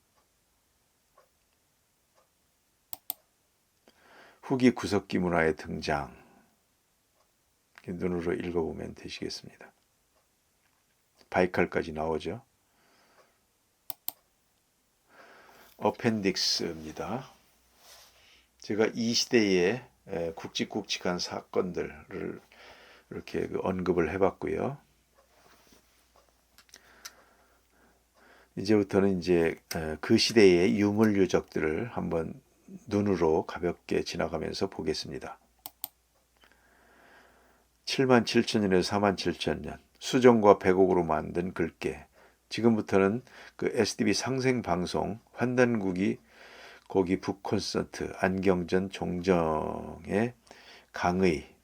후기 구석기 문화의 등장. 눈으로 읽어보면 되시겠습니다. 바이칼까지 나오죠. 어펜딕스입니다. 제가 이 시대의 굵직굵직한 사건들을 이렇게 언급을 해봤고요. 이제부터는 이제 그 시대의 유물 유적들을 한번 눈으로 가볍게 지나가면서 보겠습니다. 7만 7천년에서 4만 7천년 수정과 백옥으로 만든 글귀. 지금부터는 그 STV 상생방송 환단국이 거기 북콘서트 안경전 종정의 강의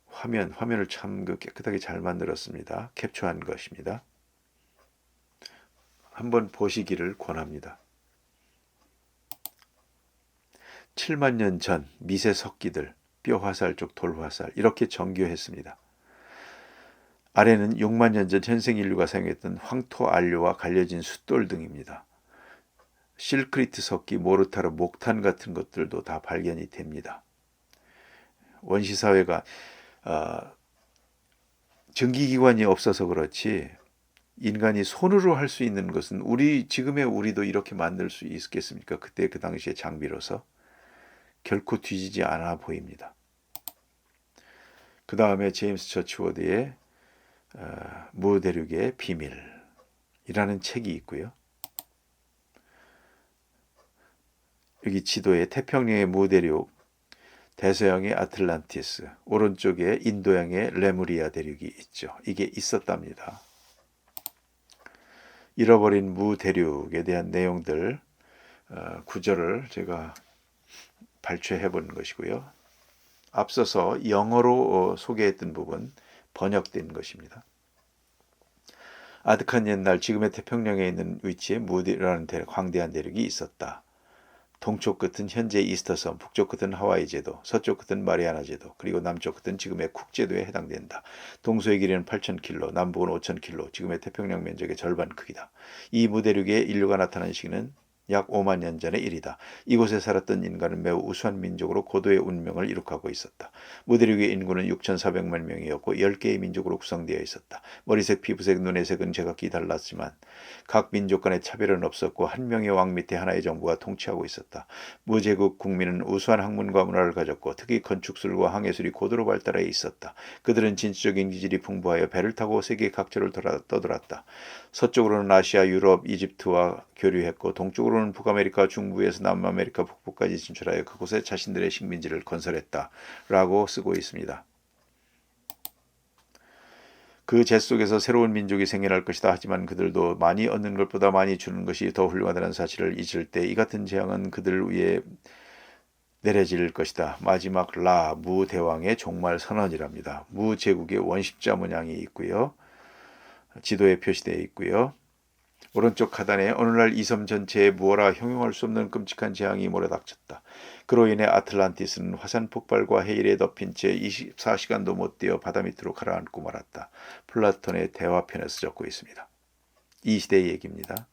화면을 참 깨끗하게 잘 만들었습니다. 캡처한 것입니다. 한번 보시기를 권합니다. 7만 년 전 미세 석기들 뼈 화살 쪽 돌 화살 이렇게 정교했습니다. 아래는 6만 년 전 현생 인류가 사용했던 황토 안료와 갈려진 숫돌 등입니다. 실크리트 석기, 모르타르, 목탄 같은 것들도 다 발견이 됩니다. 원시 사회가 전기기관이 없어서 그렇지 인간이 손으로 할 수 있는 것은 지금의 우리도 이렇게 만들 수 있겠습니까? 그때 그 당시의 장비로서 결코 뒤지지 않아 보입니다. 그 다음에 제임스 처치워드의 무대륙의 비밀이라는 책이 있고요. 여기 지도에 태평양의 무대륙, 대서양의 아틀란티스, 오른쪽에 인도양의 레무리아 대륙이 있죠. 이게 있었답니다. 잃어버린 무대륙에 대한 내용들 구절을 제가 발췌해 본 것이고요. 앞서서 영어로 소개했던 부분 번역된 것입니다. 아득한 옛날 지금의 태평양에 있는 위치에 무디라는 광대한 대륙이 있었다. 동쪽 끝은 현재 이스터섬, 북쪽 끝은 하와이 제도, 서쪽 끝은 마리아나 제도, 그리고 남쪽 끝은 지금의 쿡 제도에 해당된다. 동서의 길이는 8,000km, 남북은 5,000km, 지금의 태평양 면적의 절반 크기다. 이 무대륙에 인류가 나타난 시기는 약 5만 년 전의 일이다. 이곳에 살았던 인간은 매우 우수한 민족으로 고도의 운명을 이룩하고 있었다. 무대륙의 인구는 6,400만 명이었고 10개의 민족으로 구성되어 있었다. 머리색, 피부색, 눈의 색은 제각기 달랐지만 각 민족 간의 차별은 없었고 한 명의 왕 밑에 하나의 정부가 통치하고 있었다. 무제국 국민은 우수한 학문과 문화를 가졌고 특히 건축술과 항해술이 고도로 발달해 있었다. 그들은 진취적인 기질이 풍부하여 배를 타고 세계 각지를 떠돌았다. 서쪽으로는 아시아, 유럽, 이집트와 교류했고 동쪽으로는 북아메리카, 중부에서 남아메리카 북부까지 진출하여 그곳에 자신들의 식민지를 건설했다. 라고 쓰고 있습니다. 그 재 속에서 새로운 민족이 생겨날 것이다. 하지만 그들도 많이 얻는 것보다 많이 주는 것이 더 훌륭하다는 사실을 잊을 때 이 같은 재앙은 그들 위에 내려질 것이다. 마지막 무대왕의 종말 선언이랍니다. 무제국의 원십자 문양이 있고요. 지도에 표시되어 있고요. 오른쪽 하단에 오늘날 이 섬 전체에 무어라 형용할 수 없는 끔찍한 재앙이 몰아닥쳤다. 그로 인해 아틀란티스는 화산 폭발과 해일에 덮인 채 24시간도 못 되어 바다 밑으로 가라앉고 말았다. 플라톤의 대화편에서 적고 있습니다. 이 시대의 얘기입니다.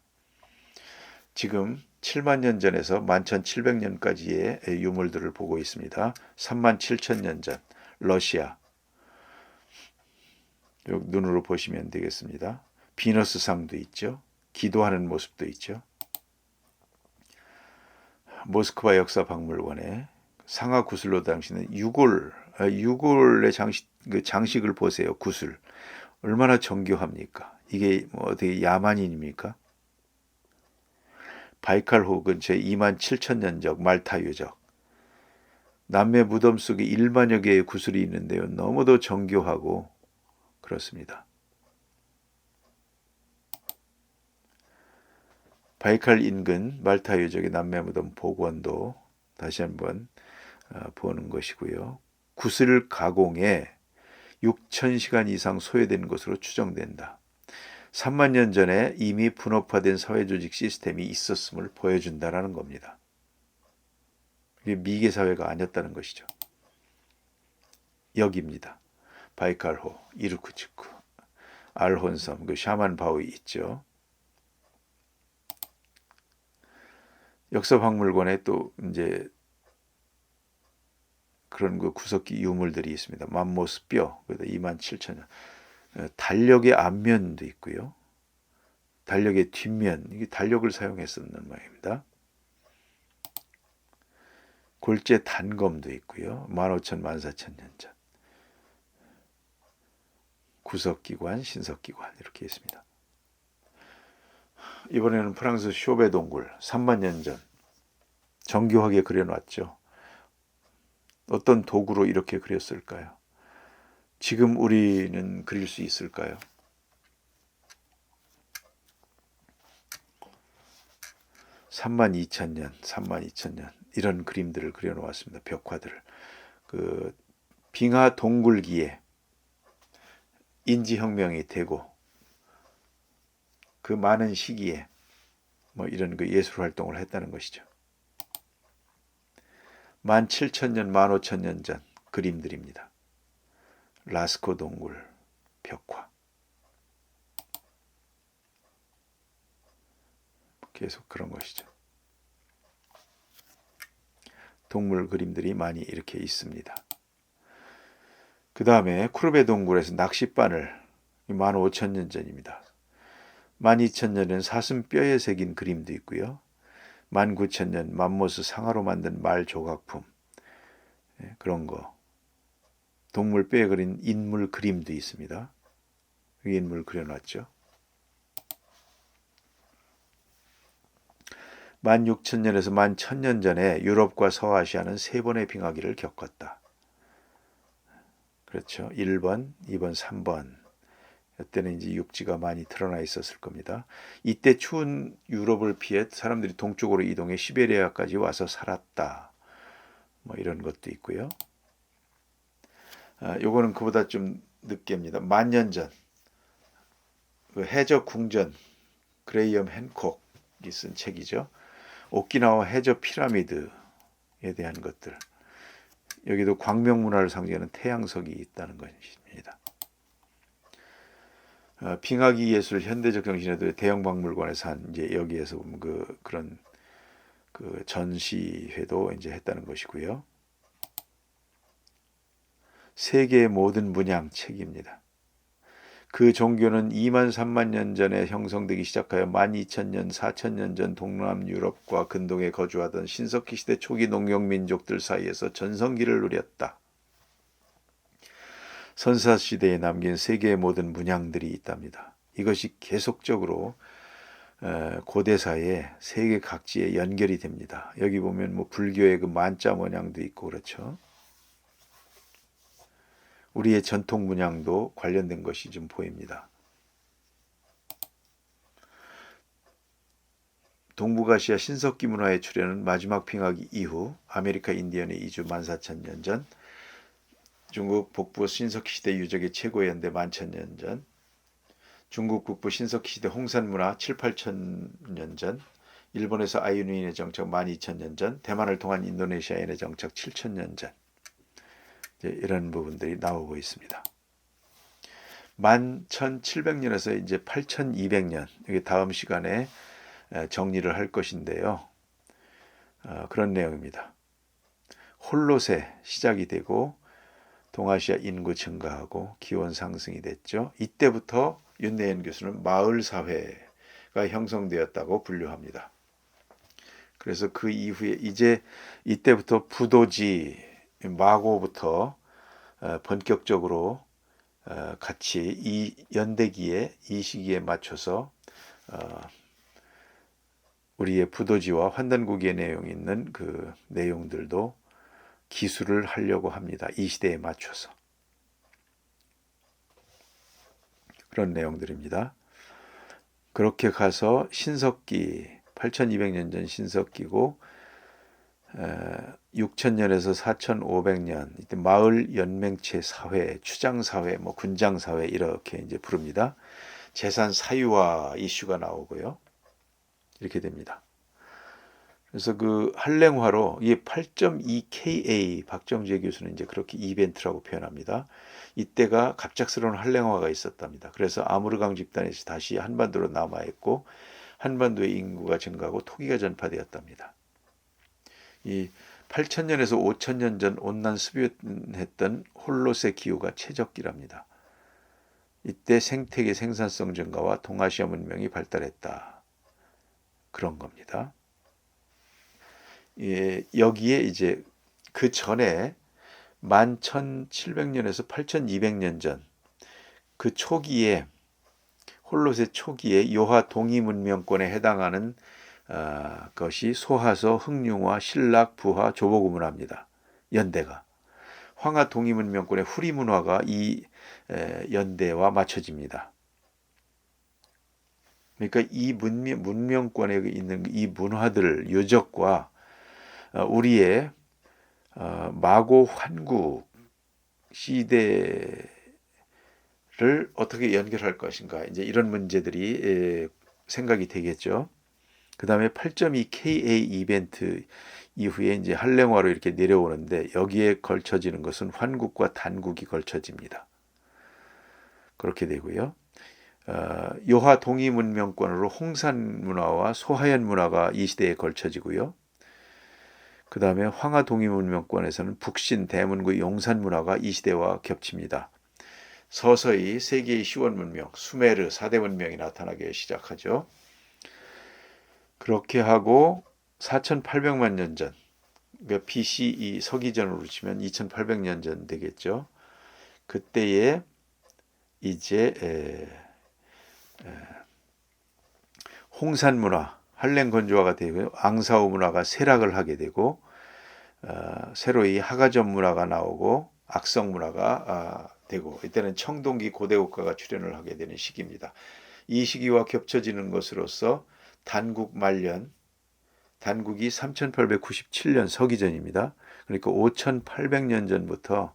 지금 7만 년 전에서 11,700년까지의 유물들을 보고 있습니다. 37,000년 전 러시아 여기 눈으로 보시면 되겠습니다. 비너스상도 있죠. 기도하는 모습도 있죠. 모스크바 역사박물관에 상하 구슬로 당시는 유골의 장식을 보세요. 구슬 얼마나 정교합니까? 이게 어떻게 야만인입니까? 바이칼호 근처에 27,000년적 말타 유적 남매 무덤 속에 1만여 개의 구슬이 있는데요. 너무도 정교하고 그렇습니다. 바이칼 인근 말타 유적의 남매 무덤 복원도 다시 한번 보는 것이고요. 구슬 가공에 6,000시간 이상 소요된 것으로 추정된다. 3만 년 전에 이미 분업화된 사회조직 시스템이 있었음을 보여준다는 겁니다. 이게 미개 사회가 아니었다는 것이죠. 여기입니다. 바이칼호, 이르쿠츠크, 알혼섬, 그 샤만 바위 있죠. 역사박물관에 또 이제 그런 그 구석기 유물들이 있습니다. 맘모스 뼈, 27,000년. 달력의 앞면도 있고요. 달력의 뒷면, 이게 달력을 사용했었는 모양입니다. 골재 단검도 있고요. 15,000, 14,000년 전. 구석기관, 신석기관 이렇게 있습니다. 이번에는 프랑스 쇼베 동굴 3만 년 전 정교하게 그려놨죠. 어떤 도구로 이렇게 그렸을까요? 지금 우리는 그릴 수 있을까요? (32,000년) 이런 그림들을 그려놓았습니다. 벽화들을. 그 빙하 동굴기에 인지혁명이 되고 그 많은 시기에 이런 그 예술 활동을 했다는 것이죠. 17,000년, 15,000년 전 그림들입니다. 라스코 동굴 벽화. 계속 그런 것이죠. 동물 그림들이 많이 이렇게 있습니다. 그 다음에 쿠르베 동굴에서 낚싯바늘 15,000년 전입니다. 12,000년에는 사슴뼈에 새긴 그림도 있고요. 19,000년 맘모스 상아로 만든 말 조각품, 그런 거. 동물 뼈에 그린 인물 그림도 있습니다. 인물 그려놨죠. 16,000년에서 11,000년 전에 유럽과 서아시아는 3번의 빙하기를 겪었다. 그렇죠. 1번, 2번, 3번. 이때는 이제 육지가 많이 드러나 있었을 겁니다. 이때 추운 유럽을 피해 사람들이 동쪽으로 이동해 시베리아까지 와서 살았다. 뭐 이런 것도 있고요. 요거는 그보다 좀 늦게입니다. 10,000년 전. 그 해저 궁전 그레이엄 핸콕이 쓴 책이죠. 오키나와 해저 피라미드에 대한 것들. 여기도 광명 문화를 상징하는 태양석이 있다는 것입니다. 빙하기 예술 현대적 정신에도 대형 박물관에서 한 이제 여기에서 보면 그런 전시회도 이제 했다는 것이고요. 세계의 모든 문양 책입니다. 그 종교는 2만 3만 년 전에 형성되기 시작하여 12,000년, 4,000년 전 동남 유럽과 근동에 거주하던 신석기 시대 초기 농경민족들 사이에서 전성기를 누렸다. 선사시대에 남긴 세계의 모든 문양들이 있답니다. 이것이 계속적으로 고대사에 세계 각지에 연결이 됩니다. 여기 보면 뭐 불교의 그 만자 문양도 있고 그렇죠. 우리의 전통 문양도 관련된 것이 좀 보입니다. 동북아시아 신석기 문화의 출현은 마지막 빙하기 이후 아메리카 인디언의 이주 14,000년 전, 중국 북부 신석기 시대 유적의 최고 연대 11,000년 전, 중국 북부 신석기 시대 홍산 문화 7,000~8,000년 전, 일본에서 아이누인의 정착 12,000년 전, 대만을 통한 인도네시아인의 정착 7,000년 전, 이런 부분들이 나오고 있습니다. 11,700년에서 이제 8,200년, 여기 다음 시간에 정리를 할 것인데요. 그런 내용입니다. 홀롯의 시작이 되고 동아시아 인구 증가하고 기온 상승이 됐죠. 이때부터 윤내현 교수는 마을 사회가 형성되었다고 분류합니다. 그래서 그 이후에 이제 이때부터 부도지 마고부터 본격적으로 같이 이 연대기에 이 시기에 맞춰서 우리의 부도지와 환단고기의 내용이 있는 그 내용들도 기술을 하려고 합니다. 이 시대에 맞춰서. 그런 내용들입니다. 그렇게 가서 신석기 8,200년 전 신석기고 6,000년에서 4,500년 이때 마을 연맹체 사회, 추장 사회, 뭐 군장 사회 이렇게 이제 부릅니다. 재산 사유화 이슈가 나오고요. 이렇게 됩니다. 그래서 그 한랭화로 이 8.2Ka 박정재 교수는 이제 그렇게 이벤트라고 표현합니다. 이때가 갑작스러운 한랭화가 있었답니다. 그래서 아무르강 집단에서 다시 한반도로 남아있고 한반도의 인구가 증가하고 토기가 전파되었답니다. 이 8,000년에서 5,000년 전 온난 습연했던 홀롯의 기후가 최적기랍니다. 이때 생태계 생산성 증가와 동아시아 문명이 발달했다. 그런 겁니다. 예, 여기에 이제 그 전에 11,700년에서 8,200년 전 그 초기에 홀롯의 초기에 요하 동이 문명권에 해당하는 것이 소하서, 흑융화, 신락, 부하, 조보구 문화입니다. 연대가 황하 동이 문명권의 후리 문화가 이 연대와 맞춰집니다. 그러니까 이 문명권에 있는 이 문화들 유적과 우리의 마고 환국 시대를 어떻게 연결할 것인가 이제 이런 문제들이 생각이 되겠죠. 그 다음에 8.2 KA 이벤트 이후에 이제 한랭화로 이렇게 내려오는데 여기에 걸쳐지는 것은 환국과 단국이 걸쳐집니다. 그렇게 되고요. 요하 동이 문명권으로 홍산 문화와 소하연 문화가 이 시대에 걸쳐지고요. 그 다음에 황하 동이 문명권에서는 북신, 대문구, 용산 문화가 이 시대와 겹칩니다. 서서히 세계의 시원 문명, 수메르 4대 문명이 나타나기 시작하죠. 그렇게 하고 4,800만 년 전, 그러니까 BCE 서기전으로 치면 2,800년 전 되겠죠. 그때에 이제 홍산 문화, 한랭 건조화가 되고 앙사오 문화가 쇠락을 하게 되고 새로이 하가전 문화가 나오고 악성 문화가 되고 이때는 청동기 고대 국가가 출현을 하게 되는 시기입니다. 이 시기와 겹쳐지는 것으로서 단국 말년, 단국이 3897년 서기전입니다. 그러니까 5800년 전부터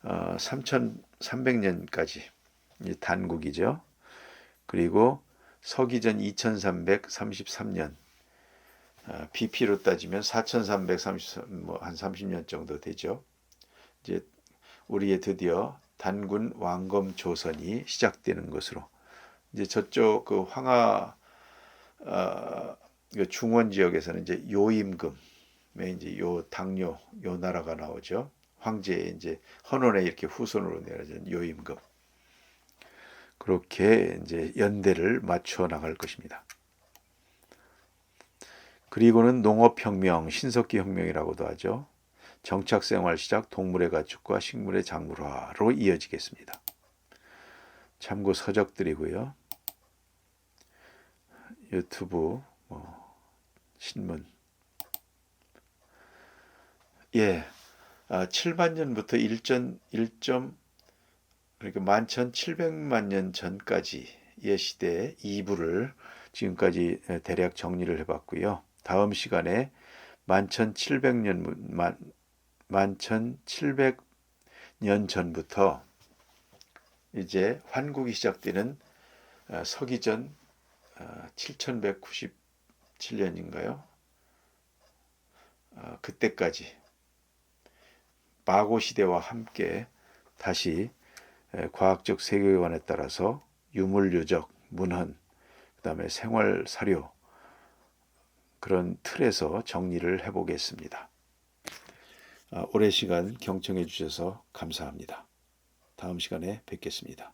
3300년까지 단국이죠. 그리고 서기전 2333년, BP로 따지면 4333, 한 30년 정도 되죠. 이제 우리의 드디어 단군 왕검 조선이 시작되는 것으로 이제 저쪽 그 황하 중원 지역에서는 이제 요임금에 이제 요 당뇨 요 나라가 나오죠. 황제의 이제 헌원에 이렇게 후손으로 내려진 요임금. 그렇게 이제 연대를 맞춰 나갈 것입니다. 그리고는 농업혁명, 신석기혁명이라고도 하죠. 정착생활 시작, 동물의 가축과 식물의 작물화로 이어지겠습니다. 참고 서적들이고요. 유튜브, 신문. 7만 년부터 1점 그러니까 11,700만 년 전까지의 시대 2부를 지금까지 대략 정리를 해봤고요. 다음 시간에 11,700년 전부터 이제 환국이 시작되는 서기전 7197년인가요? 그때까지 마고 시대와 함께 다시 과학적 세계관에 따라서 유물유적, 문헌, 그 다음에 생활 사료 그런 틀에서 정리를 해보겠습니다. 오랜 시간 경청해 주셔서 감사합니다. 다음 시간에 뵙겠습니다.